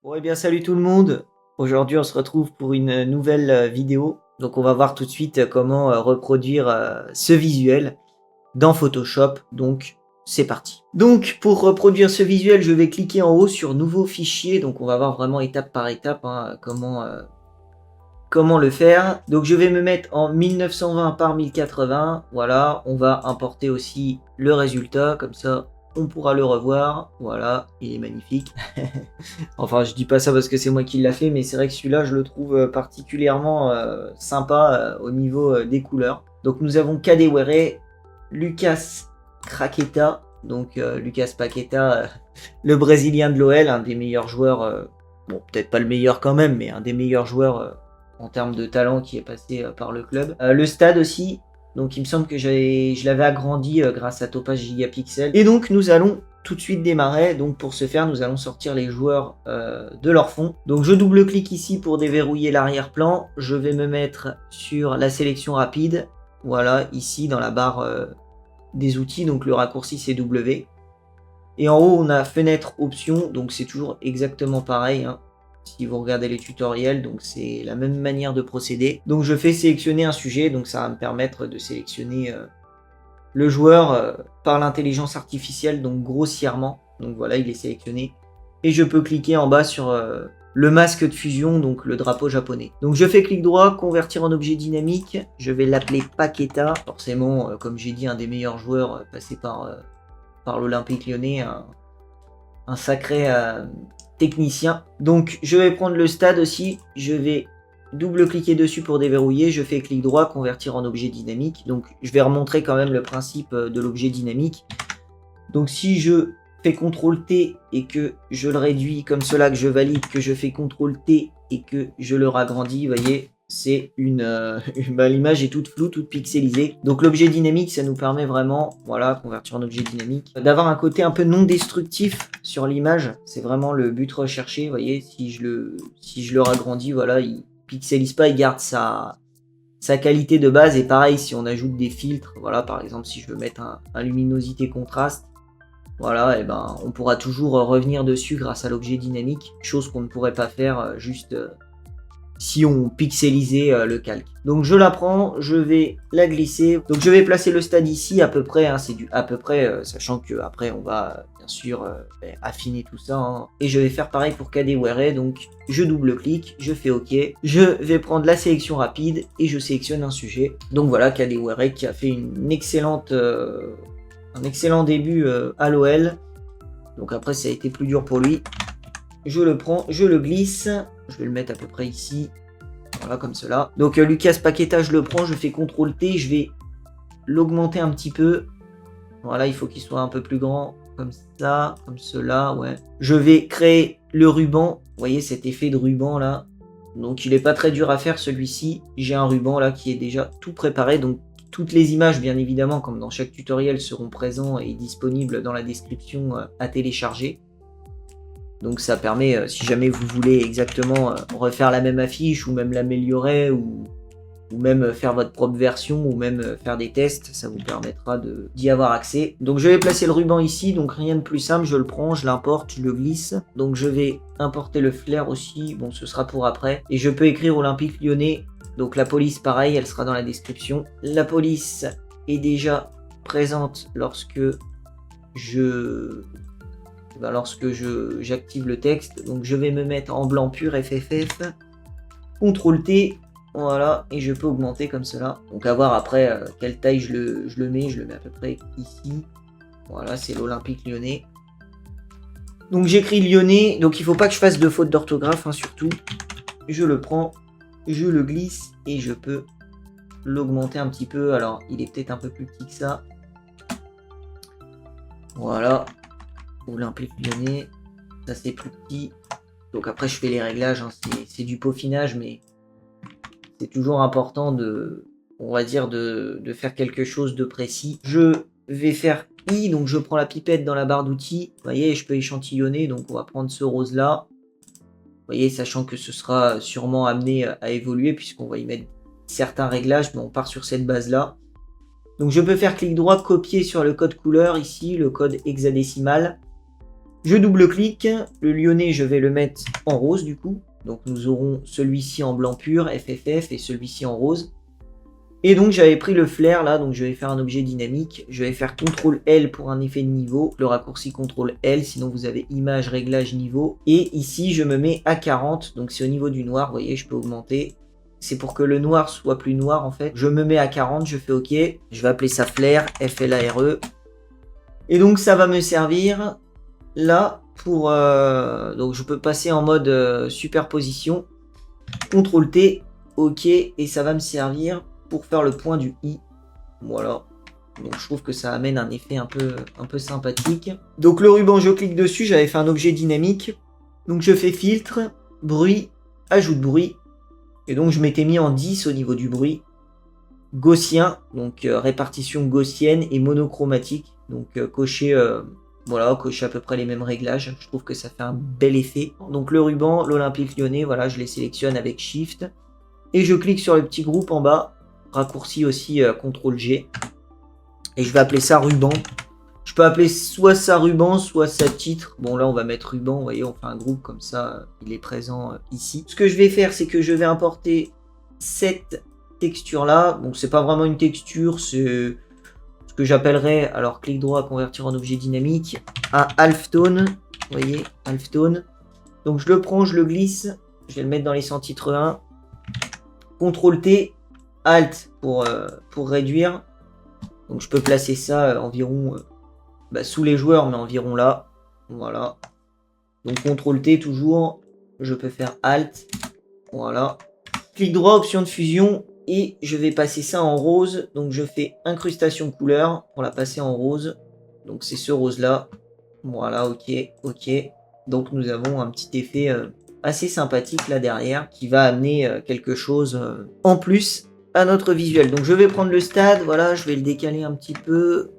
Bon, eh bien, salut tout le monde. Aujourd'hui, on se retrouve pour une nouvelle vidéo. Donc, on va voir tout de suite comment reproduire ce visuel dans Photoshop. Donc, c'est parti. Donc, pour reproduire ce visuel, je vais cliquer en haut sur Nouveau fichier. Donc, on va voir vraiment étape par étape comment le faire. Donc, je vais me mettre en 1920 par 1080. Voilà, on va importer aussi le résultat. Comme ça, on pourra le revoir. Voilà, il est magnifique. Enfin, je dis pas ça parce que c'est moi qui l'a fait, mais c'est vrai que celui-là, je le trouve particulièrement sympa au niveau des couleurs. Donc, nous avons Kadewere, Lucas Craqueta, donc Lucas Paqueta, le Brésilien de l'OL, un des meilleurs joueurs, bon, peut-être pas le meilleur quand même, mais un des meilleurs joueurs en termes de talent qui est passé par le club. Le stade aussi, donc il me semble que je l'avais agrandi grâce à Topaz Gigapixel. Et donc, nous allons tout de suite démarrer. Donc pour ce faire, nous allons sortir les joueurs de leur fond. Donc je double-clique ici pour déverrouiller l'arrière-plan. Je vais me mettre sur la sélection rapide. Voilà, ici dans la barre des outils. Donc le raccourci c'est W. Et en haut, on a fenêtre option. Donc c'est toujours exactement pareil, hein. Si vous regardez les tutoriels, donc c'est la même manière de procéder. Donc je fais sélectionner un sujet. Donc ça va me permettre de sélectionner le joueur par l'intelligence artificielle, donc grossièrement. Donc voilà, il est sélectionné. Et je peux cliquer en bas sur le masque de fusion, donc le drapeau japonais. Donc je fais clic droit, convertir en objet dynamique. Je vais l'appeler Paqueta. Forcément, comme j'ai dit, un des meilleurs joueurs passé par l'Olympique Lyonnais, un sacré technicien. Donc je vais prendre le stade aussi. Je vais double-cliquer dessus pour déverrouiller, je fais clic droit, convertir en objet dynamique. Donc je vais remontrer quand même le principe de l'objet dynamique. Donc si je fais CTRL-T et que je le réduis comme cela, que je valide, que je fais CTRL-T et que je le ragrandis, vous voyez, c'est l'image est toute floue, toute pixelisée. Donc l'objet dynamique, ça nous permet vraiment, voilà, convertir en objet dynamique, d'avoir un côté un peu non destructif sur l'image. C'est vraiment le but recherché, vous voyez, si je le ragrandis, voilà, il pixelise pas, il garde sa qualité de base. Et pareil, si on ajoute des filtres, voilà, par exemple, si je veux mettre un luminosité contraste, voilà, et ben on pourra toujours revenir dessus grâce à l'objet dynamique, chose qu'on ne pourrait pas faire juste si on pixelisait le calque. Donc je la prends, je vais la glisser. Donc je vais placer le stade ici à peu près, hein, c'est du à peu près, sachant que après on va bien sûr affiner tout ça, hein. Et je vais faire pareil pour Kadewere. Donc je double-clique, je fais OK. Je vais prendre la sélection rapide et je sélectionne un sujet. Donc voilà, Kadewere qui a fait un excellent début à l'OL. Donc après ça a été plus dur pour lui. Je le prends, je le glisse. Je vais le mettre à peu près ici. Voilà, comme cela. Donc Lucas Paqueta, je le prends, je fais CTRL-T. Je vais l'augmenter un petit peu. Voilà, il faut qu'il soit un peu plus grand. Comme ça, comme cela, ouais. Je vais créer le ruban. Vous voyez cet effet de ruban là. Donc il n'est pas très dur à faire celui-ci. J'ai un ruban là qui est déjà tout préparé. Donc toutes les images, bien évidemment, comme dans chaque tutoriel, seront présents et disponibles dans la description à télécharger. Donc ça permet, si jamais vous voulez exactement refaire la même affiche, ou même l'améliorer, ou même faire votre propre version, ou même faire des tests, ça vous permettra d'y avoir accès. Donc je vais placer le ruban ici, donc rien de plus simple, je le prends, je l'importe, je le glisse. Donc je vais importer le flair aussi, bon ce sera pour après. Et je peux écrire Olympique Lyonnais, donc la police pareil, elle sera dans la description. La police est déjà présente lorsque j'active le texte. Donc je vais me mettre en blanc pur, FFF, CTRL-T, voilà, et je peux augmenter comme cela. Donc à voir après quelle taille je le mets à peu près ici. Voilà, c'est l'Olympique Lyonnais. Donc j'écris Lyonnais, donc il faut pas que je fasse de faute d'orthographe, hein, surtout. Je le prends, je le glisse, et je peux l'augmenter un petit peu. Alors il est peut-être un peu plus petit que ça. Voilà. Olympique Lyonnais, ça c'est plus petit. Donc après je fais les réglages, hein, c'est du peaufinage, mais c'est toujours important de faire quelque chose de précis. Je vais faire I, donc je prends la pipette dans la barre d'outils. Vous voyez, je peux échantillonner, donc on va prendre ce rose là. Vous voyez, sachant que ce sera sûrement amené à évoluer puisqu'on va y mettre certains réglages, mais on part sur cette base là. Donc je peux faire clic droit, copier sur le code couleur ici, le code hexadécimal. Je double-clique. Le lyonnais, je vais le mettre en rose du coup. Donc nous aurons celui-ci en blanc pur, FFF, et celui-ci en rose. Et donc j'avais pris le flair là, donc je vais faire un objet dynamique. Je vais faire CTRL L pour un effet de niveau. Le raccourci CTRL L, sinon vous avez image, réglage, niveau. Et ici je me mets à 40, donc c'est au niveau du noir, vous voyez, je peux augmenter. C'est pour que le noir soit plus noir en fait. Je me mets à 40, je fais OK. Je vais appeler ça flair, FLARE. Et donc ça va me servir là pour... donc je peux passer en mode superposition. CTRL T, OK, et ça va me servir pour faire le point du I. Voilà. Donc je trouve que ça amène un effet un peu sympathique. Donc le ruban, je clique dessus, j'avais fait un objet dynamique. Donc je fais filtre, bruit, ajout de bruit. Et donc je m'étais mis en 10 au niveau du bruit. Gaussien, donc répartition gaussienne et monochromatique. Donc cocher à peu près les mêmes réglages. Je trouve que ça fait un bel effet. Donc le ruban, l'Olympique Lyonnais, voilà, je les sélectionne avec Shift. Et je clique sur le petit groupe en bas. Raccourci aussi CTRL G. Et je vais appeler ça ruban. Je peux appeler soit ça ruban, soit ça titre. Bon là on va mettre ruban, vous voyez, on fait un groupe comme ça, il est présent ici. Ce que je vais faire, c'est que je vais importer cette texture là. Donc c'est pas vraiment une texture, c'est ce que j'appellerais, alors clic droit, convertir en objet dynamique, un halftone. Vous voyez, halftone. Donc je le prends, je le glisse, je vais le mettre dans les sans-titres 1. CTRL T, Alt pour réduire. Donc je peux placer ça environ sous les joueurs, mais environ là. Voilà. Donc CTRL T toujours. Je peux faire Alt. Voilà. Clic droit, option de fusion. Et je vais passer ça en rose. Donc je fais incrustation couleur pour la passer en rose. Donc c'est ce rose là. Voilà, ok, ok. Donc nous avons un petit effet assez sympathique là derrière qui va amener quelque chose en plus à notre visuel. Donc je vais prendre le stade, voilà, je vais le décaler un petit peu.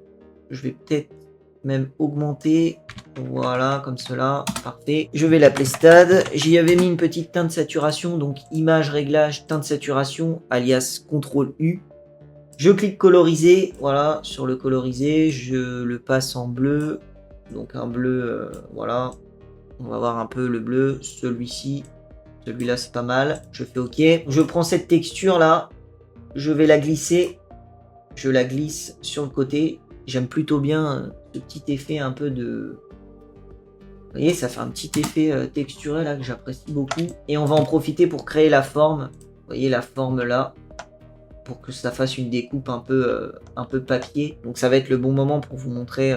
Je vais peut-être même augmenter. Voilà, comme cela, parfait. Je vais l'appeler stade. J'y avais mis une petite teinte saturation, donc image, réglage, teinte saturation, alias CTRL U. Je clique coloriser, voilà, sur le coloriser, je le passe en bleu. Donc un bleu, voilà. On va voir un peu le bleu, celui-ci. Celui-là, c'est pas mal. Je fais OK. Je prends cette texture là. Je vais la glisser. Je la glisse sur le côté. J'aime plutôt bien ce petit effet un peu de... Vous voyez, ça fait un petit effet texturé là que j'apprécie beaucoup. Et on va en profiter pour créer la forme. Vous voyez la forme là. Pour que ça fasse une découpe un peu papier. Donc ça va être le bon moment pour vous montrer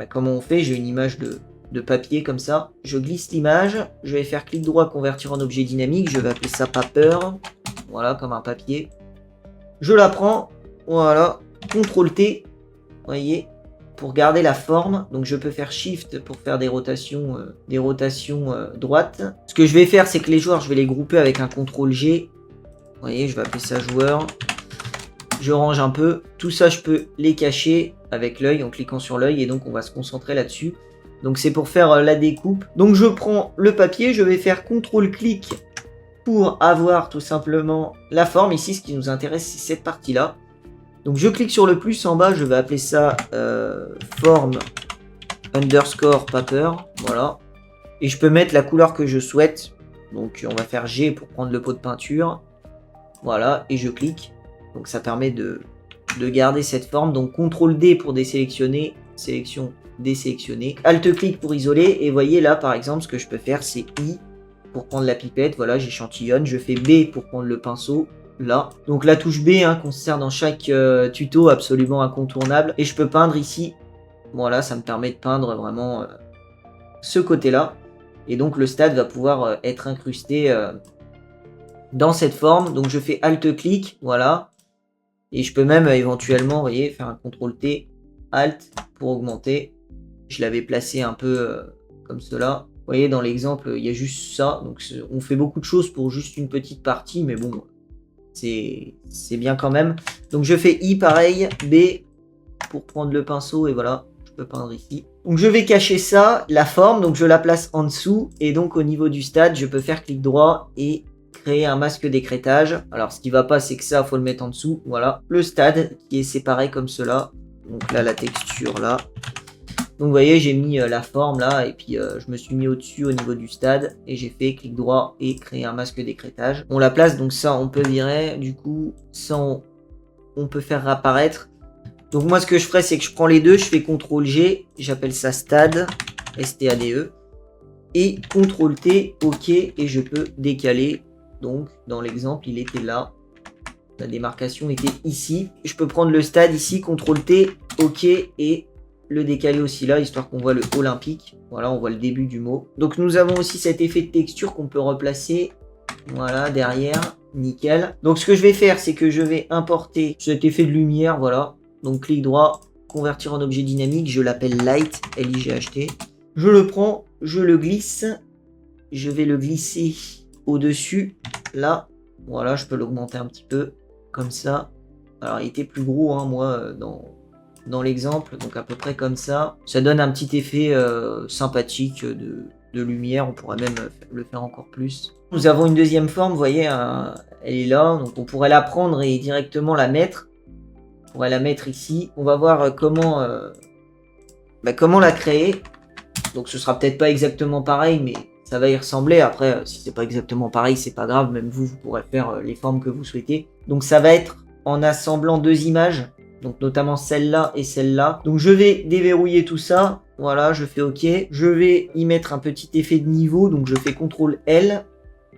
comment on fait. J'ai une image de papier comme ça. Je glisse l'image. Je vais faire clic droit, convertir en objet dynamique. Je vais appeler ça paper. Voilà, comme un papier. Je la prends, voilà, CTRL T, vous voyez, pour garder la forme. Donc je peux faire Shift pour faire des rotations droites. Ce que je vais faire, c'est que les joueurs, je vais les grouper avec un CTRL G. Vous voyez, je vais appeler ça joueur. Je range un peu. Tout ça, je peux les cacher avec l'œil, en cliquant sur l'œil, et donc on va se concentrer là-dessus. Donc c'est pour faire la découpe. Donc je prends le papier, je vais faire CTRL-clic pour avoir tout simplement la forme. Ici, ce qui nous intéresse, c'est cette partie-là. Donc je clique sur le plus en bas, je vais appeler ça forme underscore paper. Voilà. Et je peux mettre la couleur que je souhaite. Donc on va faire G pour prendre le pot de peinture. Voilà, et je clique. Donc ça permet de garder cette forme. Donc CTRL D pour désélectionner, sélection, désélectionner. Alt-clic pour isoler. Et voyez là, par exemple, ce que je peux faire, c'est I pour prendre la pipette. Voilà, j'échantillonne. Je fais B pour prendre le pinceau. Là. Donc la touche B qu'on se sert dans chaque tuto, absolument incontournable. Et je peux peindre ici. Voilà, ça me permet de peindre vraiment ce côté-là. Et donc le stade va pouvoir être incrusté dans cette forme. Donc je fais Alt-clic, voilà. Et je peux même éventuellement, vous voyez, faire un CTRL-T, Alt pour augmenter. Je l'avais placé un peu comme cela. Vous voyez, dans l'exemple, il y a juste ça. Donc on fait beaucoup de choses pour juste une petite partie, mais bon, c'est bien quand même. Donc je fais I pareil, B pour prendre le pinceau et voilà, je peux peindre ici. Donc je vais cacher ça, la forme, donc je la place en dessous. Et donc au niveau du stade, je peux faire clic droit et créer un masque d'écrêtage. Alors ce qui va pas, c'est que ça, faut le mettre en dessous. Voilà, le stade qui est séparé comme cela. Donc là, la texture là. Donc vous voyez, j'ai mis la forme là, et puis je me suis mis au-dessus au niveau du stade, et j'ai fait clic droit et créer un masque d'écrêtage. On la place, donc ça on peut virer, du coup ça on peut faire réapparaître. Donc moi ce que je ferais, c'est que je prends les deux, je fais CTRL G, j'appelle ça stade, S-T-A-D-E, et CTRL T, OK, et je peux décaler. Donc dans l'exemple, il était là. La démarcation était ici. Je peux prendre le stade ici, CTRL T, OK, et le décaler aussi là, histoire qu'on voit le olympique. Voilà, on voit le début du mot. Donc nous avons aussi cet effet de texture qu'on peut replacer. Voilà, derrière, nickel. Donc ce que je vais faire, c'est que je vais importer cet effet de lumière, voilà. Donc clic droit, convertir en objet dynamique, je l'appelle Light, L-I-G-H-T. Je le prends, je le glisse. Je vais le glisser au-dessus, là. Voilà, je peux l'augmenter un petit peu, comme ça. Alors il était plus gros, hein, moi, dans l'exemple, donc à peu près comme ça. Ça donne un petit effet sympathique de lumière, on pourrait même le faire encore plus. Nous avons une deuxième forme, vous voyez, elle est là, donc on pourrait la prendre et directement la mettre. On pourrait la mettre ici. On va voir comment la créer. Donc ce sera peut-être pas exactement pareil, mais ça va y ressembler. Après, si c'est pas exactement pareil, c'est pas grave, même vous pourrez faire les formes que vous souhaitez. Donc ça va être en assemblant deux images, donc notamment celle-là et celle-là. Donc je vais déverrouiller tout ça, voilà, je fais OK. Je vais y mettre un petit effet de niveau, donc je fais CTRL L.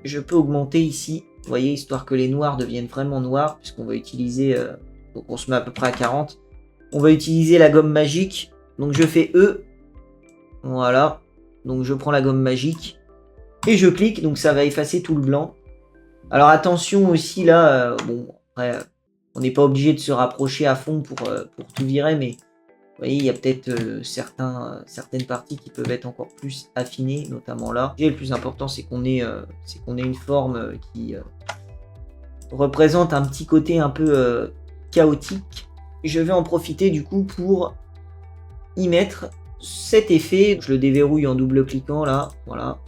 Je peux augmenter ici, vous voyez, histoire que les noirs deviennent vraiment noirs, puisqu'on va utiliser, donc on se met à peu près à 40. On va utiliser la gomme magique, donc je fais E, voilà, donc je prends la gomme magique, et je clique, donc ça va effacer tout le blanc. Alors attention aussi là, bon, après, on n'est pas obligé de se rapprocher à fond pour tout virer, mais vous voyez, il y a peut-être certaines parties qui peuvent être encore plus affinées, notamment là. Et le plus important, c'est qu'on ait une forme qui représente un petit côté un peu chaotique. Je vais en profiter du coup pour y mettre cet effet. Je le déverrouille en double-cliquant là, voilà,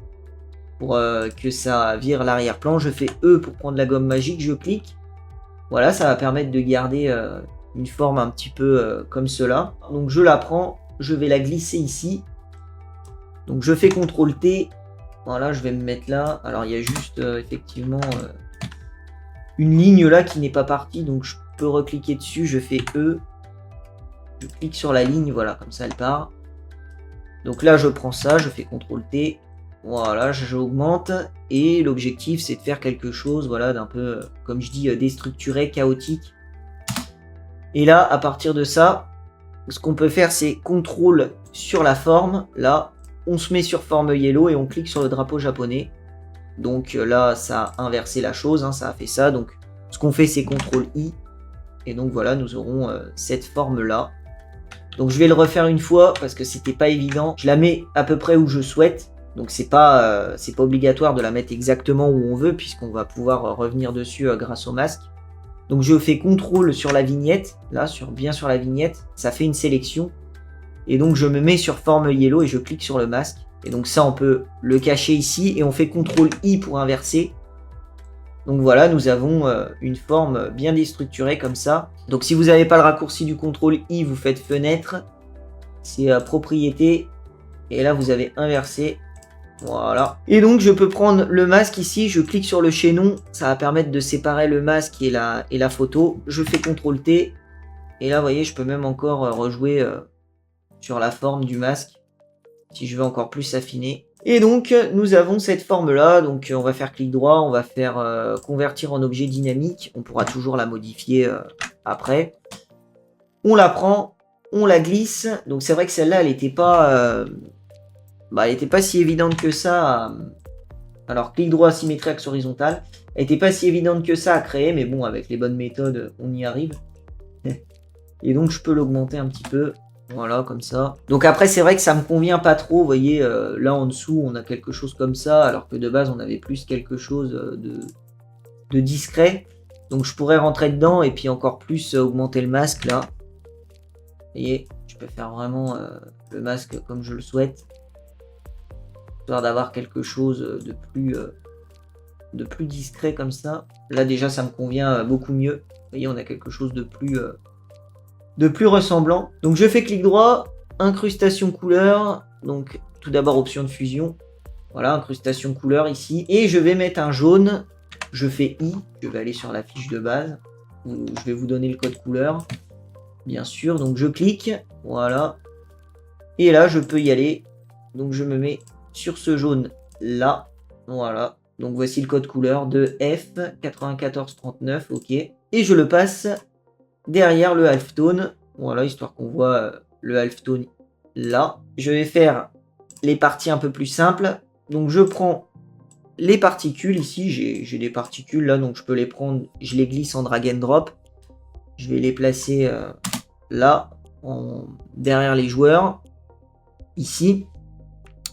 pour que ça vire l'arrière-plan. Je fais E pour prendre la gomme magique, je clique. Voilà, ça va permettre de garder une forme un petit peu comme cela. Donc je la prends, je vais la glisser ici. Donc je fais CTRL T. Voilà, je vais me mettre là. Alors il y a juste effectivement une ligne là qui n'est pas partie. Donc je peux recliquer dessus, je fais E. Je clique sur la ligne, voilà, comme ça elle part. Donc là je prends ça, je fais CTRL T. Voilà, j'augmente. Et l'objectif c'est de faire quelque chose, voilà, d'un peu, comme je dis, déstructuré, chaotique. Et là, à partir de ça, ce qu'on peut faire, c'est CTRL sur la forme. Là, on se met sur forme yellow et on clique sur le drapeau japonais. Donc là, ça a inversé la chose, hein, ça a fait ça. Donc ce qu'on fait, c'est CTRL I. Et donc voilà, nous aurons cette forme-là. Donc je vais le refaire une fois parce que c'était pas évident. Je la mets à peu près où je souhaite. Donc c'est pas obligatoire de la mettre exactement où on veut puisqu'on va pouvoir revenir dessus grâce au masque. Donc je fais CTRL sur la vignette, là, bien sur la vignette, ça fait une sélection. Et donc je me mets sur forme yellow et je clique sur le masque. Et donc ça, on peut le cacher ici et on fait CTRL I pour inverser. Donc voilà, nous avons une forme bien déstructurée comme ça. Donc si vous n'avez pas le raccourci du CTRL I, vous faites fenêtre, c'est propriété, et là vous avez inversé. Voilà. Et donc je peux prendre le masque ici, je clique sur le chaînon, ça va permettre de séparer le masque et la photo. Je fais CTRL T, et là vous voyez, je peux même encore rejouer sur la forme du masque, si je veux encore plus affiner. Et donc nous avons cette forme là, donc on va faire clic droit, on va faire convertir en objet dynamique, on pourra toujours la modifier après. On la prend, on la glisse, donc c'est vrai que celle-là elle n'était pas... elle n'était pas si évidente que ça. Alors, clic droit, symétrie axe horizontal. Elle n'était pas si évidente que ça à créer, mais bon, avec les bonnes méthodes, on y arrive. Et donc, je peux l'augmenter un petit peu. Voilà, comme ça. Donc après, c'est vrai que ça me convient pas trop. Vous voyez, là en dessous, on a quelque chose comme ça, alors que de base, on avait plus quelque chose de discret. Donc, je pourrais rentrer dedans et puis encore plus augmenter le masque, là. Vous voyez, je peux faire vraiment le masque comme je le souhaite. Histoire d'avoir quelque chose de plus discret comme ça. Là déjà ça me convient beaucoup mieux. Vous voyez, on a quelque chose de plus ressemblant. Donc je fais clic droit, incrustation couleur. Donc tout d'abord option de fusion. Voilà, incrustation couleur ici. Et je vais mettre un jaune. Je fais I. Je vais aller sur la fiche de base. Je vais vous donner le code couleur. Bien sûr. Donc je clique. Voilà. Et là, je peux y aller. Donc je me mets sur ce jaune là. Voilà. Donc voici le code couleur de F9439. OK. Et je le passe derrière le halftone. Voilà, histoire qu'on voit le halftone là. Je vais faire les parties un peu plus simples. Donc je prends les particules ici. J'ai des particules là, donc je peux les prendre. Je les glisse en drag and drop. Je vais les placer là, derrière les joueurs. Ici.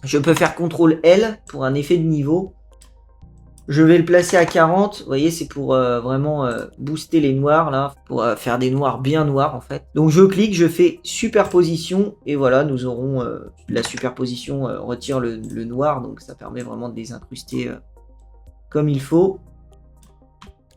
Je peux faire CTRL L pour un effet de niveau. Je vais le placer à 40. Vous voyez, c'est pour vraiment booster les noirs, là. Pour faire des noirs bien noirs, en fait. Donc, je clique, je fais superposition. Et voilà, nous aurons la superposition retire le noir. Donc, ça permet vraiment de les incruster comme il faut.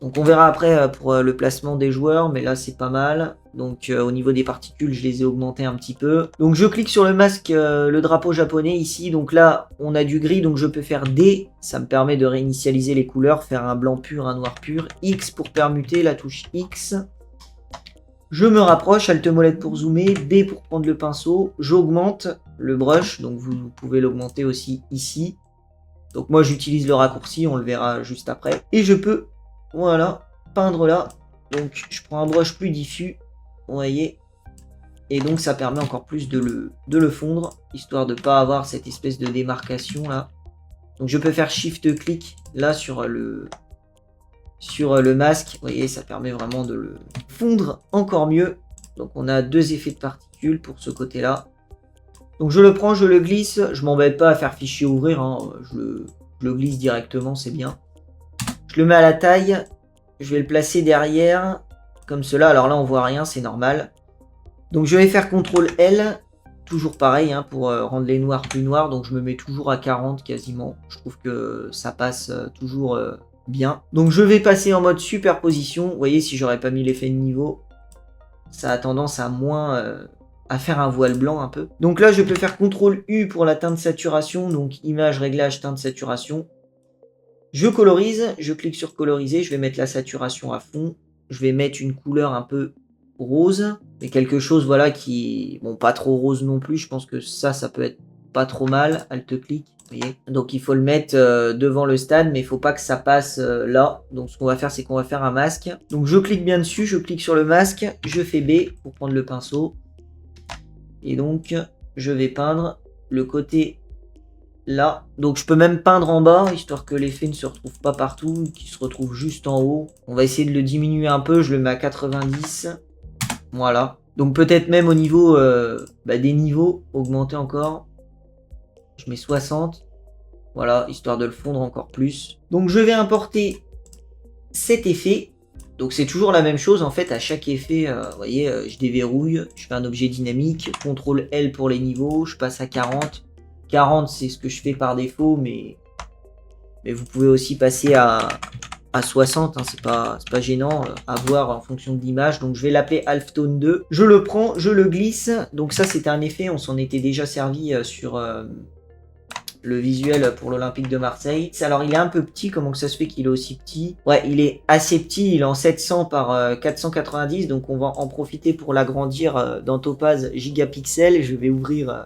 Donc, on verra après pour le placement des joueurs. Mais là, c'est pas mal. Donc, au niveau des particules, je les ai augmentées un petit peu. Donc, je clique sur le masque, le drapeau japonais ici. Donc là, on a du gris. Donc, je peux faire D. Ça me permet de réinitialiser les couleurs. Faire un blanc pur, un noir pur. X pour permuter, la touche X. Je me rapproche, Alt molette pour zoomer. B pour prendre le pinceau. J'augmente le brush. Donc, vous pouvez l'augmenter aussi ici. Donc, moi, j'utilise le raccourci. On le verra juste après. Et je peux, voilà, peindre là. Donc, je prends un brush plus diffus. Vous voyez, et donc ça permet encore plus de le fondre, histoire de ne pas avoir cette espèce de démarcation là. Donc je peux faire Shift clic là sur le masque, vous voyez, ça permet vraiment de le fondre encore mieux. Donc on a deux effets de particules pour ce côté là. Donc je le prends, je le glisse, je m'embête pas à faire fichier ouvrir, hein. Je le glisse directement, c'est bien. Je le mets à la taille, je vais le placer derrière. Comme cela, alors là on voit rien, c'est normal. Donc je vais faire CTRL L, toujours pareil, hein, pour rendre les noirs plus noirs. Donc je me mets toujours à 40 quasiment. Je trouve que ça passe toujours bien. Donc je vais passer en mode superposition. Vous voyez, si j'aurais pas mis l'effet de niveau, ça a tendance à moins à faire un voile blanc un peu. Donc là je peux faire CTRL U pour la teinte saturation. Donc image, réglage, teinte saturation. Je colorise, je clique sur coloriser, je vais mettre la saturation à fond. Je vais mettre une couleur un peu rose, mais quelque chose voilà qui, bon, pas trop rose non plus. Je pense que ça peut être pas trop mal. Alt clic, vous voyez. Donc il faut le mettre devant le stade, mais il faut pas que ça passe là. Donc ce qu'on va faire, c'est qu'on va faire un masque. Donc je clique bien dessus, je clique sur le masque, je fais B pour prendre le pinceau, et donc je vais peindre le côté là. Donc je peux même peindre en bas, histoire que l'effet ne se retrouve pas partout, qu'il se retrouve juste en haut. On va essayer de le diminuer un peu, je le mets à 90. Voilà. Donc peut-être même au niveau des niveaux, augmenter encore. Je mets 60. Voilà, histoire de le fondre encore plus. Donc je vais importer cet effet. Donc c'est toujours la même chose en fait à chaque effet. Vous voyez, je déverrouille, je fais un objet dynamique, CTRL L pour les niveaux, je passe à 40. 40 c'est ce que je fais par défaut, mais vous pouvez aussi passer à 60, hein, c'est pas gênant à voir en fonction de l'image. Donc je vais l'appeler Halftone 2. Je le prends, je le glisse. Donc ça c'était un effet, on s'en était déjà servi sur le visuel pour l'Olympique de Marseille. Alors il est un peu petit, comment que ça se fait qu'il est aussi petit? Ouais, il est assez petit, il est en 700 par 490, donc on va en profiter pour l'agrandir dans Topaz Gigapixel. Je vais ouvrir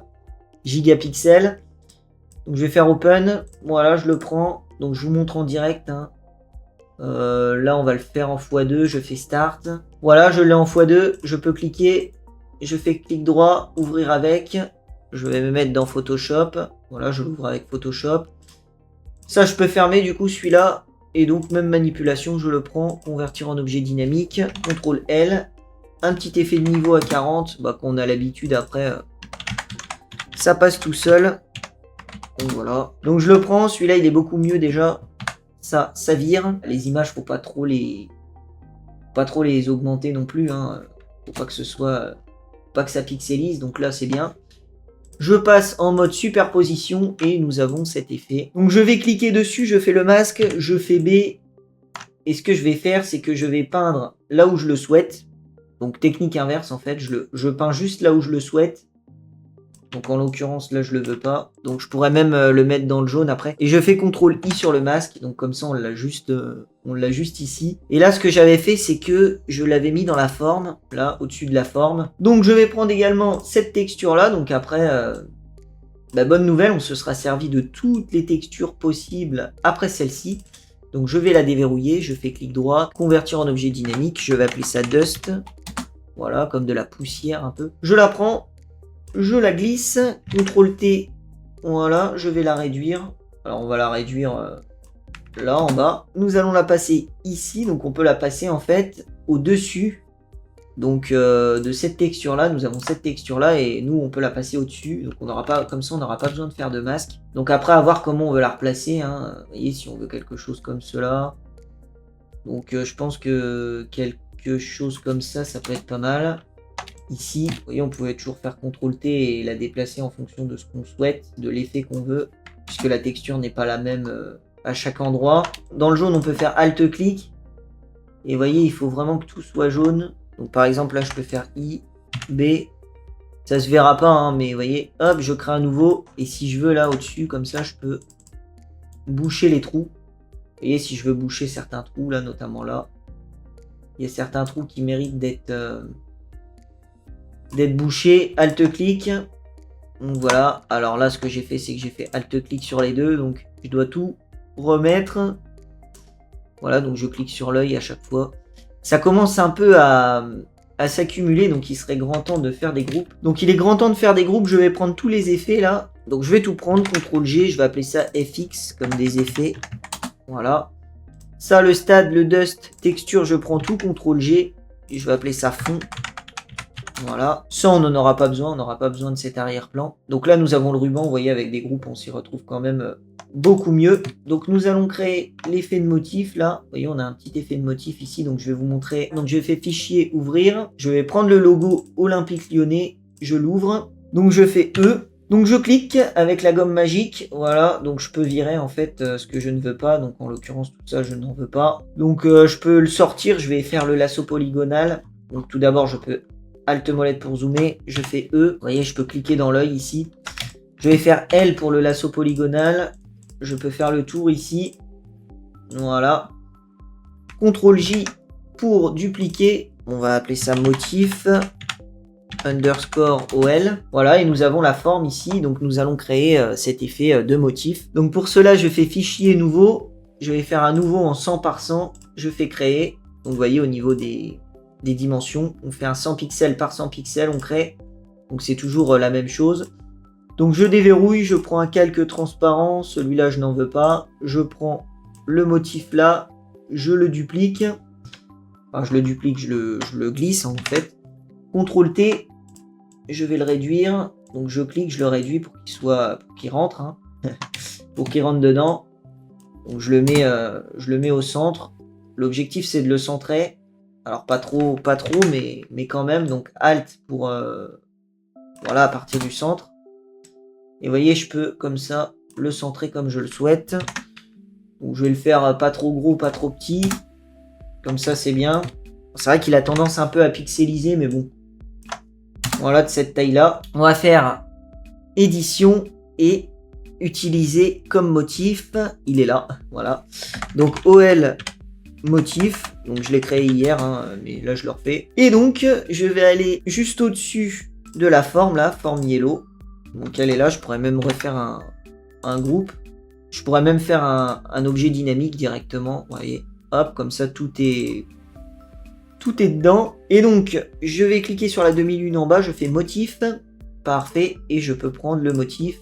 Gigapixel. Donc je vais faire Open, voilà, je le prends. Donc je vous montre en direct, hein. Là on va le faire en x2, je fais Start. Voilà, je l'ai en x2, je peux cliquer, je fais clic droit, ouvrir avec. Je vais me mettre dans Photoshop. Voilà, je l'ouvre avec Photoshop. Ça, je peux fermer du coup celui-là. Et donc, même manipulation, je le prends, convertir en objet dynamique. CTRL L. Un petit effet de niveau à 40, qu'on a l'habitude après. Ça passe tout seul. Donc voilà. Donc je le prends, celui-là il est beaucoup mieux déjà. Ça vire. Les images, faut pas trop les augmenter non plus, hein. Faut pas que ce soit, pas que ça pixelise. Donc là c'est bien. Je passe en mode superposition et nous avons cet effet. Donc je vais cliquer dessus, je fais le masque, je fais B. Et ce que je vais faire, c'est que je vais peindre là où je le souhaite. Donc technique inverse en fait, je peins juste là où je le souhaite. Donc en l'occurrence là je le veux pas. Donc je pourrais même le mettre dans le jaune après. Et je fais CTRL I sur le masque. Donc comme ça on l'a juste ici. Et là ce que j'avais fait c'est que je l'avais mis dans la forme. Là au-dessus de la forme. Donc je vais prendre également cette texture là. Donc après la bonne nouvelle, on se sera servi de toutes les textures possibles après celle-ci. Donc je vais la déverrouiller. Je fais clic droit. Convertir en objet dynamique. Je vais appeler ça Dust. Voilà, comme de la poussière un peu. Je la prends. Je la glisse, CTRL T, voilà, je vais la réduire. Alors on va la réduire là en bas. Nous allons la passer ici, donc on peut la passer en fait au-dessus. Donc de cette texture là, nous avons cette texture là et nous on peut la passer au-dessus. Donc on n'aura pas, comme ça on n'aura pas besoin de faire de masque. Donc après à voir comment on veut la replacer. Hein. Vous voyez si on veut quelque chose comme cela. Donc je pense que quelque chose comme ça peut être pas mal. Ici, vous voyez, on pouvait toujours faire CTRL T et la déplacer en fonction de ce qu'on souhaite, de l'effet qu'on veut, puisque la texture n'est pas la même à chaque endroit. Dans le jaune, on peut faire Alt-clic. Et vous voyez, il faut vraiment que tout soit jaune. Donc par exemple, là, je peux faire I, B. Ça se verra pas, hein, mais vous voyez, hop, je crée un nouveau. Et si je veux, là, au-dessus, comme ça, je peux boucher les trous. Vous voyez, si je veux boucher certains trous, là, notamment là, il y a certains trous qui méritent d'être bouché, Alt-clic. Donc voilà, alors là ce que j'ai fait c'est que j'ai fait Alt-clic sur les deux, donc je dois tout remettre. Voilà, donc je clique sur l'œil à chaque fois. Ça commence un peu à s'accumuler, donc il serait grand temps de faire des groupes. Donc il est grand temps de faire des groupes, je vais prendre tous les effets là. Donc je vais tout prendre, CTRL G, je vais appeler ça FX comme des effets. Voilà. Ça, le stade, le dust, texture, je prends tout, CTRL G, et je vais appeler ça fond. Voilà, ça on n'en aura pas besoin, on n'aura pas besoin de cet arrière-plan. Donc là nous avons le ruban, vous voyez avec des groupes on s'y retrouve quand même beaucoup mieux. Donc nous allons créer l'effet de motif là, vous voyez on a un petit effet de motif ici, donc je vais vous montrer. Donc je fais fichier, ouvrir, je vais prendre le logo Olympique Lyonnais, je l'ouvre, donc je fais E. Donc je clique avec la gomme magique, voilà, donc je peux virer en fait ce que je ne veux pas, donc en l'occurrence tout ça je n'en veux pas. Donc je peux le sortir, je vais faire le lasso polygonal. Donc tout d'abord je peux Alt molette pour zoomer, je fais E, vous voyez je peux cliquer dans l'œil ici. Je vais faire L pour le lasso polygonal, je peux faire le tour ici, voilà. CTRL J pour dupliquer, on va appeler ça motif, underscore OL, voilà et nous avons la forme ici, donc nous allons créer cet effet de motif. Donc pour cela je fais fichier nouveau, je vais faire un nouveau en 100 par 100, je fais créer, donc vous voyez au niveau des dimensions, on fait un 100 pixels par 100 pixels, on crée, donc c'est toujours la même chose. Donc je déverrouille, je prends un calque transparent, celui-là je n'en veux pas, je prends le motif là, je le duplique, enfin je le duplique, je le glisse en fait, CTRL T, je vais le réduire, donc je clique, je le réduis pour qu'il rentre, hein. Pour qu'il rentre dedans, donc je le mets au centre, l'objectif c'est de le centrer. Alors pas trop, mais quand même. Donc Alt pour voilà à partir du centre. Et vous voyez, je peux comme ça le centrer comme je le souhaite. Donc je vais le faire pas trop gros, pas trop petit. Comme ça c'est bien. C'est vrai qu'il a tendance un peu à pixeliser, mais bon. Voilà de cette taille-là. On va faire édition et utiliser comme motif. Il est là, voilà. Donc OL motif, donc je l'ai créé hier, hein, mais là je le refais. Et donc je vais aller juste au-dessus de la forme là, forme yellow. Donc elle est là, je pourrais même refaire un groupe. Je pourrais même faire un objet dynamique directement, vous voyez. Hop, comme ça tout est dedans. Et donc je vais cliquer sur la demi-lune en bas, je fais motif, parfait, et je peux prendre le motif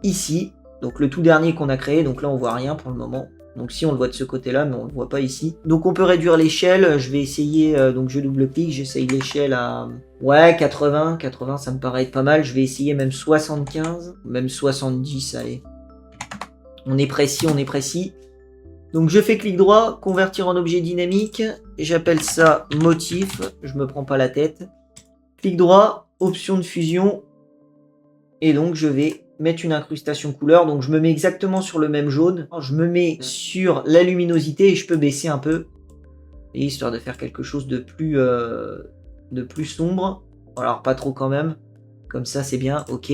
ici. Donc le tout dernier qu'on a créé, donc là on voit rien pour le moment. Donc si on le voit de ce côté-là, mais on ne le voit pas ici. Donc on peut réduire l'échelle. Je vais essayer, donc je double-clique, j'essaye l'échelle à... Ouais, 80, ça me paraît être pas mal. Je vais essayer même 75, même 70, allez. On est précis. Donc je fais clic droit, convertir en objet dynamique. J'appelle ça motif, je me prends pas la tête. Clic droit, option de fusion. Et donc je vais mettre une incrustation couleur, donc je me mets exactement sur le même jaune, je me mets sur la luminosité et je peux baisser un peu, et histoire de faire quelque chose de plus sombre, alors pas trop quand même, Comme ça, c'est bien. Ok.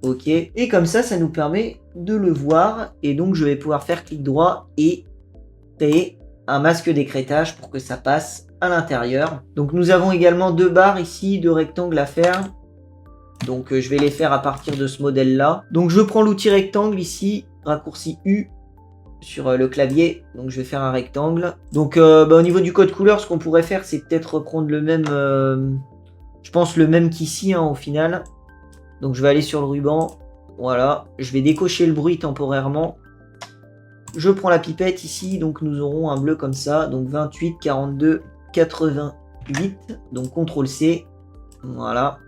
Ok. Et comme ça nous permet de le voir. Et donc, je vais pouvoir faire clic droit et créer un masque d'écrêtage pour que ça passe à l'intérieur. Donc, nous avons également 2 barres ici, 2 rectangles à faire. Donc, je vais les faire à partir de ce modèle-là. Donc, je prends l'outil rectangle ici, raccourci U sur le clavier. Donc, je vais faire un rectangle. Donc, au niveau du code couleur, ce qu'on pourrait faire, c'est peut-être reprendre le même... je pense le même qu'ici, hein, au final. Donc, je vais aller sur le ruban. Voilà. Je vais décocher le bruit temporairement. Je prends la pipette ici. Donc, nous aurons un bleu comme ça. Donc, 28, 42, 88. Donc, CTRL-C. Voilà.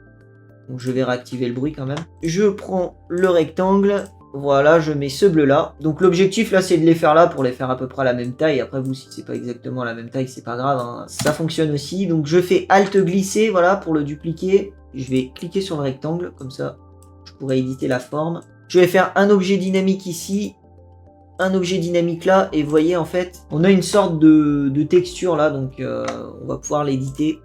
Donc, je vais réactiver le bruit quand même. Je prends le rectangle. Voilà, je mets ce bleu-là. Donc, l'objectif, là, c'est de les faire là pour les faire à peu près à la même taille. Après, vous, si c'est pas exactement la même taille, c'est pas grave, hein. Ça fonctionne aussi. Donc, je fais Alt glisser, voilà, pour le dupliquer. Je vais cliquer sur le rectangle, comme ça, je pourrais éditer la forme. Je vais faire un objet dynamique ici, un objet dynamique là, et vous voyez, en fait, on a une sorte de texture là, donc on va pouvoir l'éditer.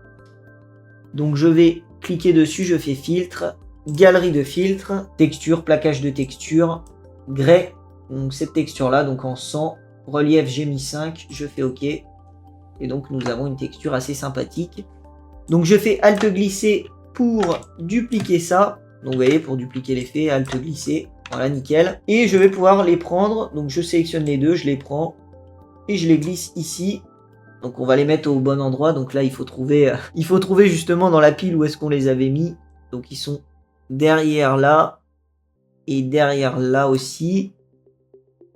Donc, je vais cliquer dessus, je fais filtre, galerie de filtres, texture, plaquage de texture, grès, donc cette texture là, donc en 100, relief j'ai mis 5, je fais OK. Et donc, nous avons une texture assez sympathique. Donc, je fais Alt glisser pour dupliquer ça. Donc, vous voyez, pour dupliquer l'effet, Alt glisser. Voilà, nickel. Et je vais pouvoir les prendre. Donc, je sélectionne les deux, je les prends et je les glisse ici. Donc, on va les mettre au bon endroit. Donc là, il faut trouver justement dans la pile où est-ce qu'on les avait mis. Donc, ils sont derrière là et derrière là aussi.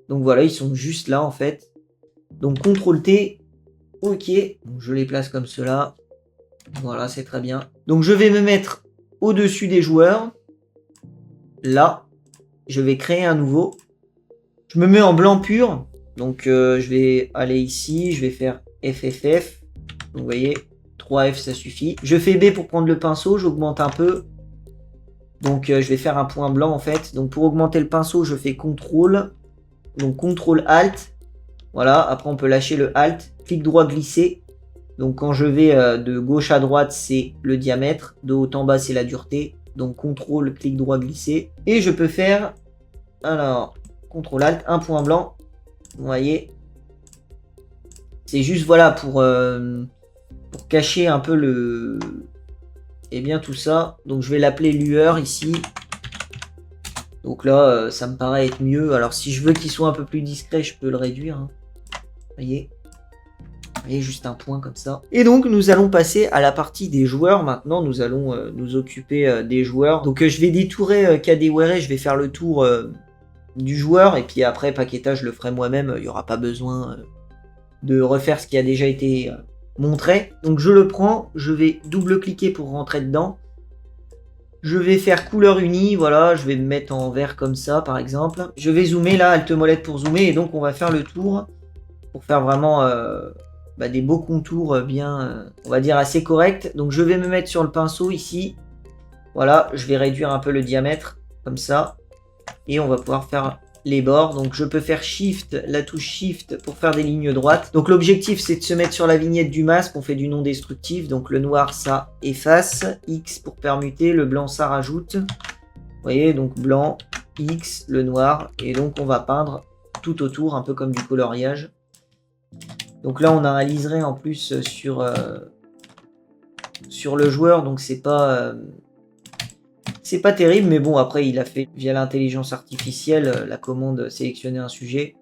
Donc, voilà, ils sont juste là en fait. Donc, CTRL-T. OK. Donc, je les place comme cela. Voilà, c'est très bien. Donc, je vais me mettre au-dessus des joueurs. Là, je vais créer un nouveau. Je me mets en blanc pur. Donc, je vais aller ici. Je vais faire FFF. Donc, vous voyez, 3F, ça suffit. Je fais B pour prendre le pinceau. J'augmente un peu. Donc, je vais faire un point blanc, en fait. Donc, pour augmenter le pinceau, je fais CTRL. Donc, CTRL-ALT. Voilà. Après, on peut lâcher le ALT. Clic droit, glisser. Donc, quand je vais de gauche à droite, c'est le diamètre. De haut en bas, c'est la dureté. Donc, CTRL, clic droit, glisser. Et je peux faire, alors, CTRL-ALT, un point blanc. Vous voyez. C'est juste, voilà, pour cacher un peu le... Eh bien, tout ça. Donc, je vais l'appeler lueur ici. Donc là, ça me paraît être mieux. Alors, si je veux qu'il soit un peu plus discret, je peux le réduire. Hein. Vous voyez. Et juste un point comme ça. Et donc, nous allons passer à la partie des joueurs. Maintenant, nous allons nous occuper des joueurs. Donc, je vais détourer KDWare. Je vais faire le tour du joueur. Et puis après, paquetage, je le ferai moi-même. Il n'y aura pas besoin de refaire ce qui a déjà été montré. Donc, je le prends. Je vais double-cliquer pour rentrer dedans. Je vais faire couleur unie. Voilà, je vais me mettre en vert comme ça, par exemple. Je vais zoomer là, Alt molette pour zoomer. Et donc, on va faire le tour pour faire vraiment... des beaux contours bien, on va dire, assez corrects. Donc, je vais me mettre sur le pinceau ici. Voilà, je vais réduire un peu le diamètre, comme ça. Et on va pouvoir faire les bords. Donc, je peux faire Shift, la touche Shift pour faire des lignes droites. Donc, l'objectif, c'est de se mettre sur la vignette du masque. On fait du non destructif. Donc, le noir, ça efface. X pour permuter. Le blanc, ça rajoute. Vous voyez, donc blanc, X, le noir. Et donc, on va peindre tout autour, un peu comme du coloriage. Donc là, on a un liseré en plus sur le joueur, donc c'est pas terrible, mais bon, après, il a fait via l'intelligence artificielle la commande sélectionner un sujet.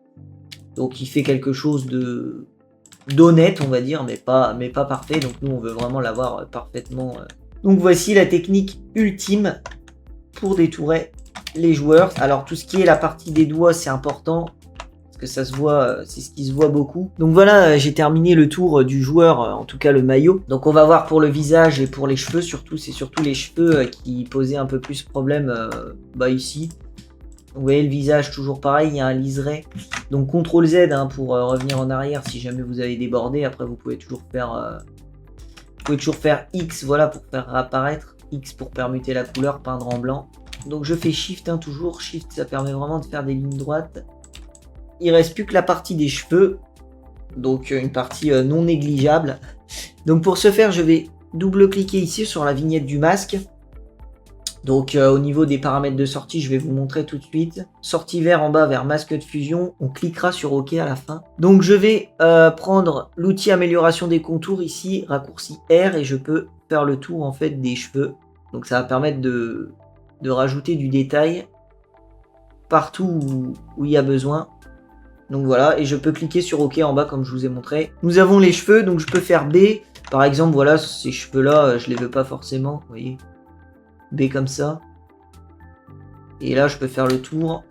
Donc il fait quelque chose d'honnête, on va dire, mais pas parfait. Donc nous, on veut vraiment l'avoir parfaitement. Donc voici la technique ultime pour détourer les joueurs. Alors tout ce qui est la partie des doigts, c'est important. Que ça se voit, c'est ce qui se voit beaucoup. Donc voilà, j'ai terminé le tour du joueur, en tout cas le maillot. Donc on va voir pour le visage et pour les cheveux, surtout, c'est surtout les cheveux qui posaient un peu plus problème ici. Donc, vous voyez le visage, toujours pareil, il y a un liseré. Donc CTRL Z hein, pour revenir en arrière si jamais vous avez débordé. Après vous pouvez toujours faire X, voilà, pour faire réapparaître. X pour permuter la couleur, peindre en blanc. Donc je fais Shift hein, toujours. Shift, ça permet vraiment de faire des lignes droites. Il reste plus que la partie des cheveux, donc une partie non négligeable. Donc pour ce faire, je vais double-cliquer ici sur la vignette du masque. Donc au niveau des paramètres de sortie, je vais vous montrer tout de suite. Sortie vert en bas vers masque de fusion, on cliquera sur OK à la fin. Donc je vais prendre l'outil amélioration des contours ici, raccourci R, et je peux faire le tour en fait des cheveux. Donc ça va permettre de rajouter du détail partout où il y a besoin. Donc voilà, et je peux cliquer sur OK en bas comme je vous ai montré. Nous avons les cheveux, donc je peux faire B. Par exemple, voilà, ces cheveux-là, je les veux pas forcément, vous voyez. B comme ça. Et là, je peux faire le tour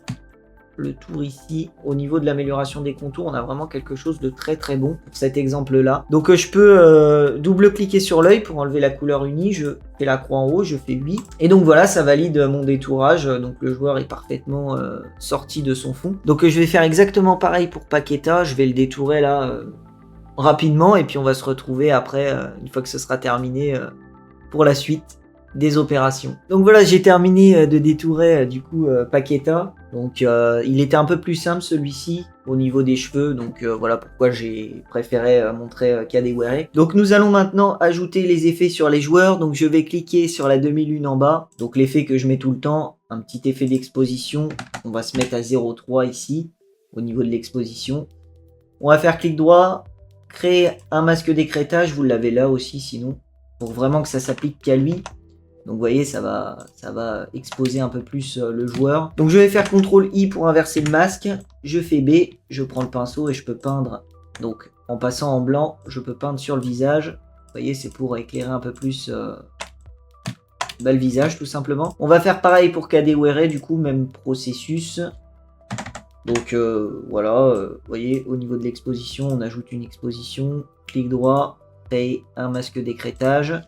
ici. Au niveau de l'amélioration des contours, on a vraiment quelque chose de très très bon pour cet exemple-là. Donc je peux double-cliquer sur l'œil pour enlever la couleur unie. Je fais la croix en haut, je fais 8. Et donc voilà, ça valide mon détourage. Donc le joueur est parfaitement sorti de son fond. Donc je vais faire exactement pareil pour Paqueta. Je vais le détourer là rapidement. Et puis on va se retrouver après, une fois que ce sera terminé, pour la suite des opérations. Donc voilà, j'ai terminé de détourer du coup Paqueta. Donc il était un peu plus simple celui-ci au niveau des cheveux. Donc voilà pourquoi j'ai préféré montrer Kadewere. Donc nous allons maintenant ajouter les effets sur les joueurs. Donc je vais cliquer sur la demi-lune en bas. Donc l'effet que je mets tout le temps, un petit effet d'exposition. On va se mettre à 0,3 ici au niveau de l'exposition. On va faire clic droit, créer un masque d'écrêtage. Vous l'avez là aussi sinon, pour vraiment que ça s'applique qu'à lui. Donc vous voyez, ça va exposer un peu plus le joueur. Donc je vais faire CTRL I pour inverser le masque. Je fais B, je prends le pinceau et je peux peindre. Donc en passant en blanc, je peux peindre sur le visage. Vous voyez, c'est pour éclairer un peu plus le visage tout simplement. On va faire pareil pour Kadewere, du coup, même processus. Donc voilà, vous voyez, au niveau de l'exposition, on ajoute une exposition. Clic droit, créer un masque d'écrêtage.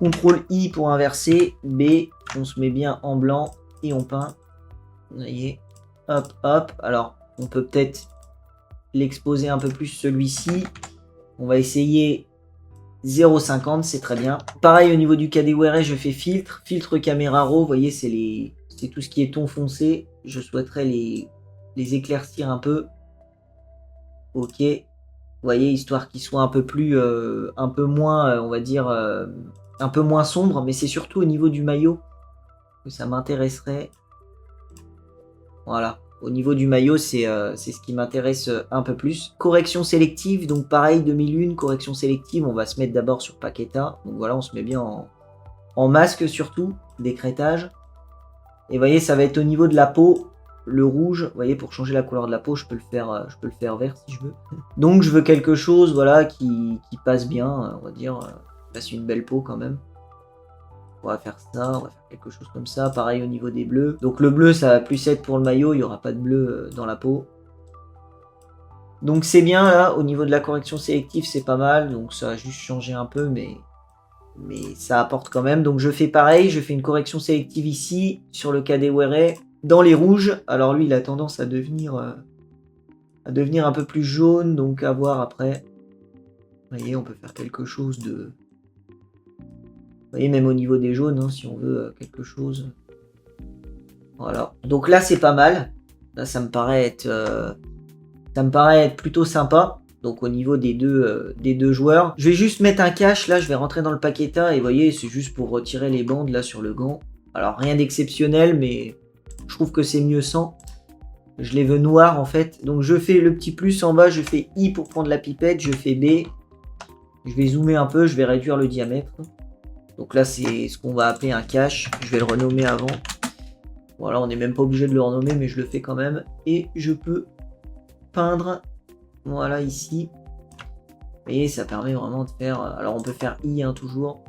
CTRL I pour inverser, B, on se met bien en blanc et on peint. Vous voyez, hop, hop. Alors, on peut peut-être l'exposer un peu plus celui-ci. On va essayer 0,50, c'est très bien. Pareil au niveau du Kadewere, je fais filtre, filtre caméra raw. Vous voyez, c'est tout ce qui est ton foncé. Je souhaiterais les éclaircir un peu. Ok. Vous voyez, histoire qu'ils soient un peu plus, un peu moins, on va dire, un peu moins sombre, mais c'est surtout au niveau du maillot que ça m'intéresserait. Voilà, au niveau du maillot, c'est ce qui m'intéresse un peu plus. Correction sélective, donc pareil, demi-lune, correction sélective, on va se mettre d'abord sur Paqueta. Donc voilà, on se met bien en masque surtout, d'écrêtage. Et vous voyez, ça va être au niveau de la peau, le rouge. Vous voyez, pour changer la couleur de la peau, je peux le faire vert si je veux. Donc je veux quelque chose, voilà, qui passe bien, on va dire. C'est une belle peau quand même. On va faire ça, on va faire quelque chose comme ça. Pareil au niveau des bleus. Donc le bleu, ça va plus être pour le maillot. Il n'y aura pas de bleu dans la peau. Donc c'est bien là. Au niveau de la correction sélective, c'est pas mal. Donc ça va juste changer un peu, mais ça apporte quand même. Donc je fais pareil. Je fais une correction sélective ici sur le Kadewere. Dans les rouges. Alors lui, il a tendance à devenir un peu plus jaune. Donc à voir après. Vous voyez, on peut faire quelque chose de... Vous voyez, même au niveau des jaunes, hein, si on veut quelque chose. Voilà. Donc là, c'est pas mal. Là, ça me paraît être plutôt sympa. Donc au niveau des deux joueurs. Je vais juste mettre un cache. Là, je vais rentrer dans le Paqueta. Et vous voyez, c'est juste pour retirer les bandes là sur le gant. Alors rien d'exceptionnel, mais je trouve que c'est mieux sans. Je les veux noirs en fait. Donc je fais le petit plus en bas. Je fais I pour prendre la pipette. Je fais B. Je vais zoomer un peu. Je vais réduire le diamètre. Donc là, c'est ce qu'on va appeler un cache. Je vais le renommer avant. Voilà, on n'est même pas obligé de le renommer, mais je le fais quand même. Et je peux peindre, voilà, ici. Vous voyez, ça permet vraiment de faire... Alors, on peut faire I, hein, toujours.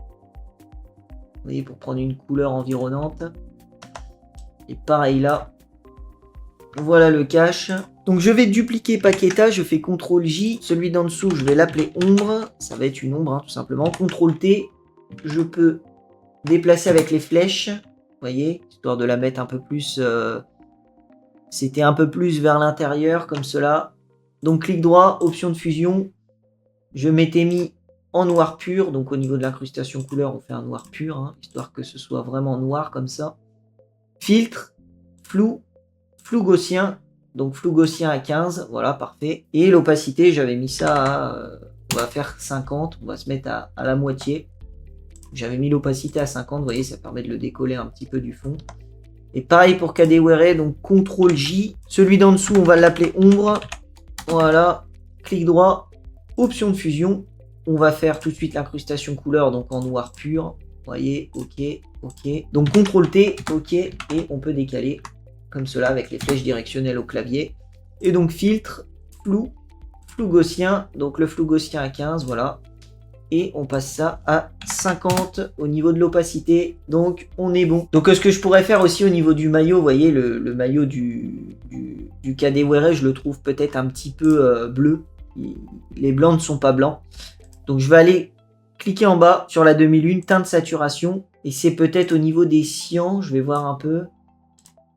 Vous voyez, pour prendre une couleur environnante. Et pareil là. Voilà le cache. Donc, je vais dupliquer Paqueta. Je fais CTRL J. Celui d'en dessous, je vais l'appeler ombre. Ça va être une ombre, hein, tout simplement. CTRL T. Je peux déplacer avec les flèches, vous voyez, histoire de la mettre un peu plus... C'était un peu plus vers l'intérieur, comme cela. Donc, clic droit, option de fusion. Je m'étais mis en noir pur. Donc, au niveau de l'incrustation couleur, on fait un noir pur, hein, histoire que ce soit vraiment noir, comme ça. Filtre, flou gaussien. Donc, flou gaussien à 15, voilà, parfait. Et l'opacité, j'avais mis ça à... on va faire 50, on va se mettre à la moitié. J'avais mis l'opacité à 50, vous voyez, ça permet de le décoller un petit peu du fond. Et pareil pour Kadewere, donc CTRL J. Celui d'en dessous, on va l'appeler ombre. Voilà, clic droit, option de fusion. On va faire tout de suite l'incrustation couleur, donc en noir pur. Vous voyez, ok, ok. Donc CTRL T, ok, et on peut décaler comme cela avec les flèches directionnelles au clavier. Et donc filtre, flou gaussien, donc le flou gaussien à 15, voilà. Et on passe ça à 50 au niveau de l'opacité, donc on est bon. Donc ce que je pourrais faire aussi au niveau du maillot, vous voyez, le maillot du Kadewere, je le trouve peut-être un petit peu bleu. Les blancs ne sont pas blancs. Donc je vais aller cliquer en bas sur la demi-lune, teinte saturation, et c'est peut-être au niveau des cyans, je vais voir un peu.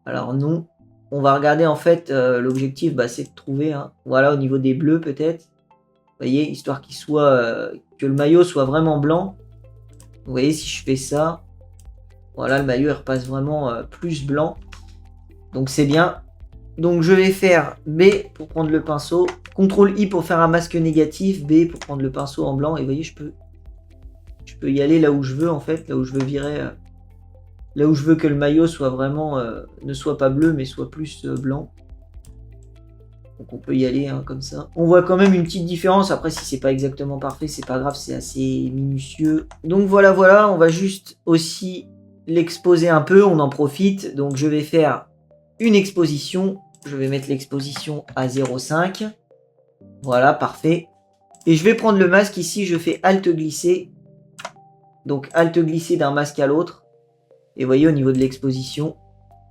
Alors non, on va regarder en fait, l'objectif c'est de trouver, hein, voilà, au niveau des bleus peut-être. Vous voyez, histoire qu'il soit, que le maillot soit vraiment blanc. Vous voyez, si je fais ça, voilà, le maillot il repasse vraiment plus blanc. Donc c'est bien. Donc je vais faire B pour prendre le pinceau, CTRL I pour faire un masque négatif, B pour prendre le pinceau en blanc. Et vous voyez, je peux y aller là où je veux en fait, là où je veux virer, là où je veux que le maillot soit vraiment, ne soit pas bleu mais soit plus blanc. Donc on peut y aller hein, comme ça. On voit quand même une petite différence. Après, si c'est pas exactement parfait, c'est pas grave, c'est assez minutieux. Donc voilà, on va juste aussi l'exposer un peu, on en profite. Donc je vais faire une exposition. Je vais mettre l'exposition à 0,5. Voilà, parfait. Et je vais prendre le masque ici, je fais Alt glisser. Donc Alt glisser d'un masque à l'autre. Et vous voyez au niveau de l'exposition,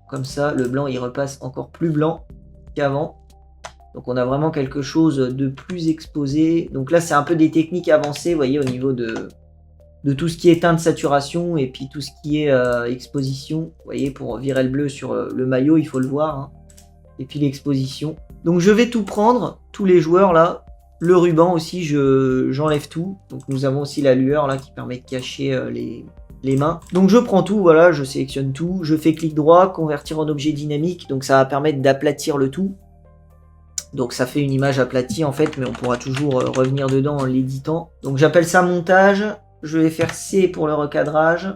comme ça, le blanc il repasse encore plus blanc qu'avant. Donc on a vraiment quelque chose de plus exposé. Donc là c'est un peu des techniques avancées, vous voyez, au niveau de tout ce qui est teinte saturation et puis tout ce qui est exposition. Vous voyez, pour virer le bleu sur le maillot, il faut le voir. Hein. Et puis l'exposition. Donc je vais tout prendre, tous les joueurs là. Le ruban aussi, j'enlève tout. Donc nous avons aussi la lueur là qui permet de cacher les mains. Donc je prends tout, voilà, je sélectionne tout. Je fais clic droit, convertir en objet dynamique. Donc ça va permettre d'aplatir le tout. Donc ça fait une image aplatie en fait, mais on pourra toujours revenir dedans en l'éditant. Donc j'appelle ça montage. Je vais faire C pour le recadrage.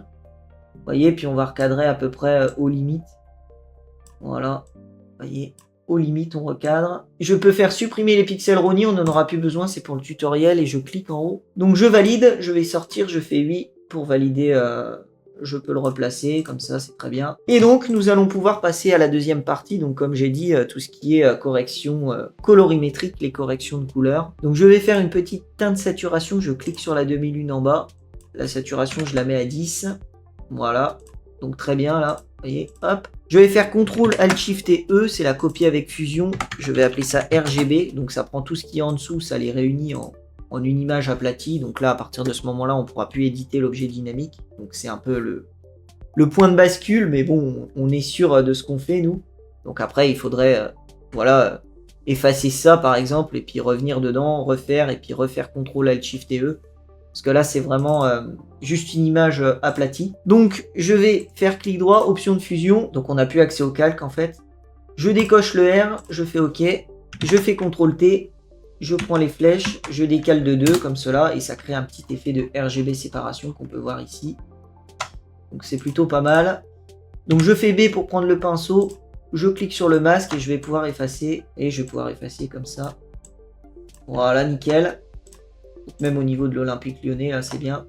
Vous voyez, puis on va recadrer à peu près aux limites. Voilà, vous voyez, aux limites on recadre. Je peux faire supprimer les pixels Roni, on n'en aura plus besoin, c'est pour le tutoriel et je clique en haut. Donc je valide, je vais sortir, je fais oui pour valider. Je peux le replacer, comme ça c'est très bien. Et donc nous allons pouvoir passer à la deuxième partie, donc comme j'ai dit, tout ce qui est correction colorimétrique, les corrections de couleurs. Donc je vais faire une petite teinte saturation, je clique sur la demi-lune en bas. La saturation je la mets à 10, voilà, donc très bien là, vous voyez, hop. Je vais faire CTRL ALT SHIFT et E, c'est la copie avec fusion, je vais appeler ça RGB, donc ça prend tout ce qui est en dessous, ça les réunit en une image aplatie. Donc là, à partir de ce moment-là, on ne pourra plus éditer l'objet dynamique. Donc c'est un peu le point de bascule, mais bon, on est sûr de ce qu'on fait, nous. Donc après, il faudrait voilà, effacer ça, par exemple, et puis revenir dedans, refaire, et puis refaire CTRL ALT SHIFT et E. Parce que là, c'est vraiment juste une image aplatie. Donc, je vais faire clic droit, option de fusion. Donc, on n'a plus accès au calque, en fait. Je décoche le R, je fais OK. Je fais CTRL T. Je prends les flèches, je décale de 2 comme cela et ça crée un petit effet de RGB séparation qu'on peut voir ici. Donc c'est plutôt pas mal. Donc je fais B pour prendre le pinceau, je clique sur le masque et je vais pouvoir effacer. Et je vais pouvoir effacer comme ça. Voilà, nickel. Même au niveau de l'Olympique Lyonnais, là c'est bien.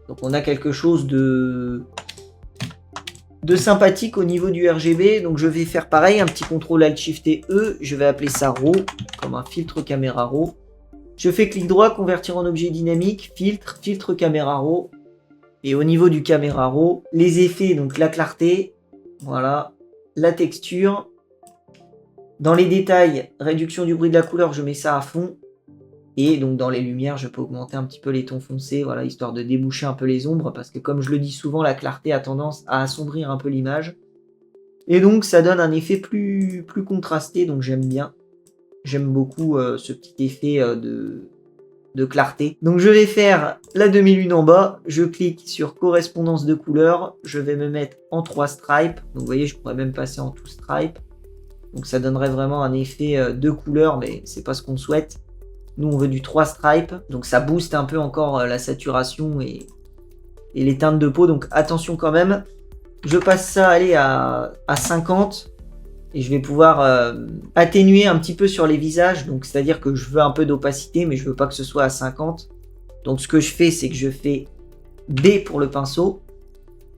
Donc on a quelque chose de sympathique au niveau du RGB. Donc je vais faire pareil, un petit CTRL ALT SHIFT et E, je vais appeler ça RAW, comme un filtre caméra RAW. Je fais clic droit, convertir en objet dynamique, filtre caméra RAW. Et au niveau du caméra RAW, les effets, donc la clarté, voilà, la texture. Dans les détails, réduction du bruit de la couleur, je mets ça à fond. Et donc dans les lumières, je peux augmenter un petit peu les tons foncés, voilà, histoire de déboucher un peu les ombres, parce que comme je le dis souvent, la clarté a tendance à assombrir un peu l'image. Et donc ça donne un effet plus contrasté, donc j'aime bien. J'aime beaucoup ce petit effet de clarté. Donc je vais faire la demi-lune en bas, je clique sur correspondance de couleurs, je vais me mettre en 3 stripes. Donc vous voyez, je pourrais même passer en 2 stripes. Donc ça donnerait vraiment un effet de couleur, mais c'est pas ce qu'on souhaite. Nous, on veut du 3 stripes, donc ça booste un peu encore la saturation et et les teintes de peau, donc attention quand même. Je passe ça, allez, à 50. Et je vais pouvoir atténuer un petit peu sur les visages. Donc c'est-à-dire que je veux un peu d'opacité, mais je veux pas que ce soit à 50. Donc ce que je fais, c'est que je fais B pour le pinceau.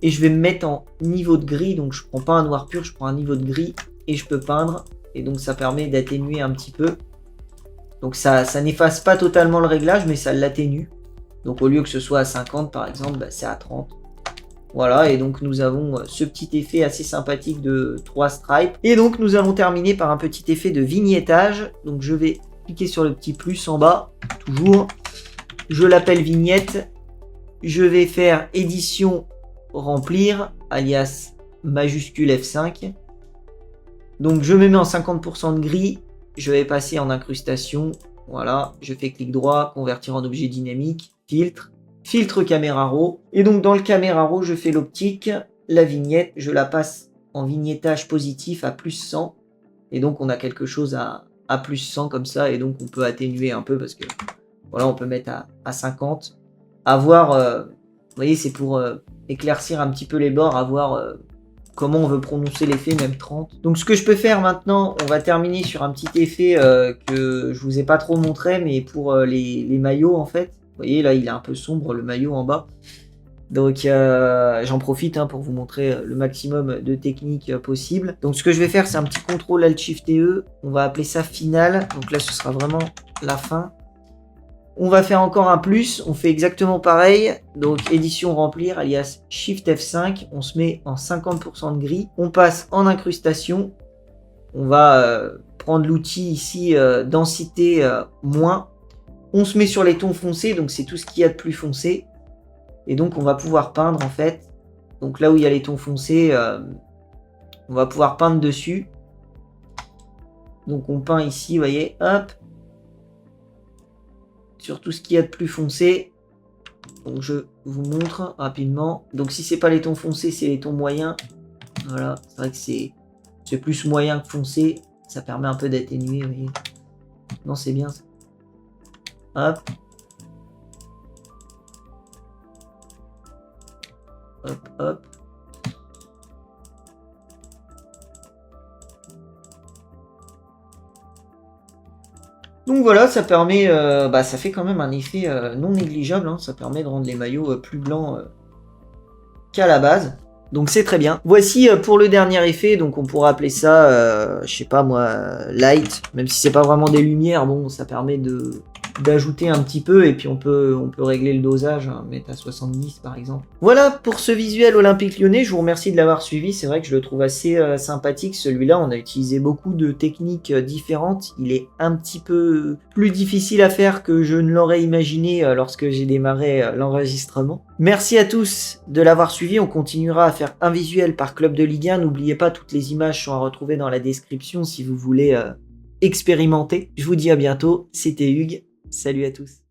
Et je vais me mettre en niveau de gris. Donc je prends pas un noir pur, je prends un niveau de gris. Et je peux peindre. Et donc ça permet d'atténuer un petit peu. Donc ça n'efface pas totalement le réglage, mais ça l'atténue. Donc au lieu que ce soit à 50 par exemple, bah, c'est à 30. Voilà, et donc nous avons ce petit effet assez sympathique de 3 stripes. Et donc nous allons terminer par un petit effet de vignettage. Donc je vais cliquer sur le petit plus en bas, toujours. Je l'appelle vignette. Je vais faire édition remplir, alias majuscule F5. Donc je me mets en 50% de gris. Je vais passer en incrustation. Voilà, je fais clic droit, convertir en objet dynamique, filtre. Filtre caméra raw. Et donc dans le caméra raw, je fais l'optique, la vignette, je la passe en vignettage positif à plus 100. Et donc on a quelque chose à plus 100 comme ça. Et donc on peut atténuer un peu parce que voilà, on peut mettre à 50. À voir, vous voyez, c'est pour éclaircir un petit peu les bords, à voir comment on veut prononcer l'effet, même 30. Donc ce que je peux faire maintenant, on va terminer sur un petit effet que je vous ai pas trop montré, mais pour les maillots en fait. Vous voyez, là, il est un peu sombre, le maillot en bas. Donc, j'en profite pour vous montrer le maximum de techniques possibles. Donc, ce que je vais faire, c'est un petit CTRL ALT SHIFT et E. On va appeler ça final. Donc là, ce sera vraiment la fin. On va faire encore un plus. On fait exactement pareil. Donc, édition remplir, alias SHIFT F5. On se met en 50% de gris. On passe en incrustation. On va prendre l'outil ici, densité moins. On se met sur les tons foncés, donc c'est tout ce qu'il y a de plus foncé. Et donc on va pouvoir peindre en fait. Donc là où il y a les tons foncés, on va pouvoir peindre dessus. Donc on peint ici, vous voyez, hop. Sur tout ce qu'il y a de plus foncé. Donc je vous montre rapidement. Donc si c'est pas les tons foncés, c'est les tons moyens. Voilà, c'est vrai que c'est plus moyen que foncé. Ça permet un peu d'atténuer, vous voyez. Non, c'est bien ça. Hop. Hop, hop. Donc voilà, ça permet, ça fait quand même un effet non négligeable. Ça permet de rendre les maillots plus blancs qu'à la base. Donc c'est très bien. Voici pour le dernier effet, donc on pourra appeler ça, je sais pas moi, light. Même si c'est pas vraiment des lumières, bon, ça permet d'ajouter un petit peu et puis on peut régler le dosage, mettre à 70 par exemple. Voilà pour ce visuel Olympique Lyonnais, je vous remercie de l'avoir suivi, c'est vrai que je le trouve assez sympathique celui-là, on a utilisé beaucoup de techniques différentes, il est un petit peu plus difficile à faire que je ne l'aurais imaginé lorsque j'ai démarré l'enregistrement. Merci à tous de l'avoir suivi, on continuera à faire un visuel par club de Ligue 1, n'oubliez pas, toutes les images sont à retrouver dans la description si vous voulez expérimenter. Je vous dis à bientôt, c'était Hugues. Salut à tous.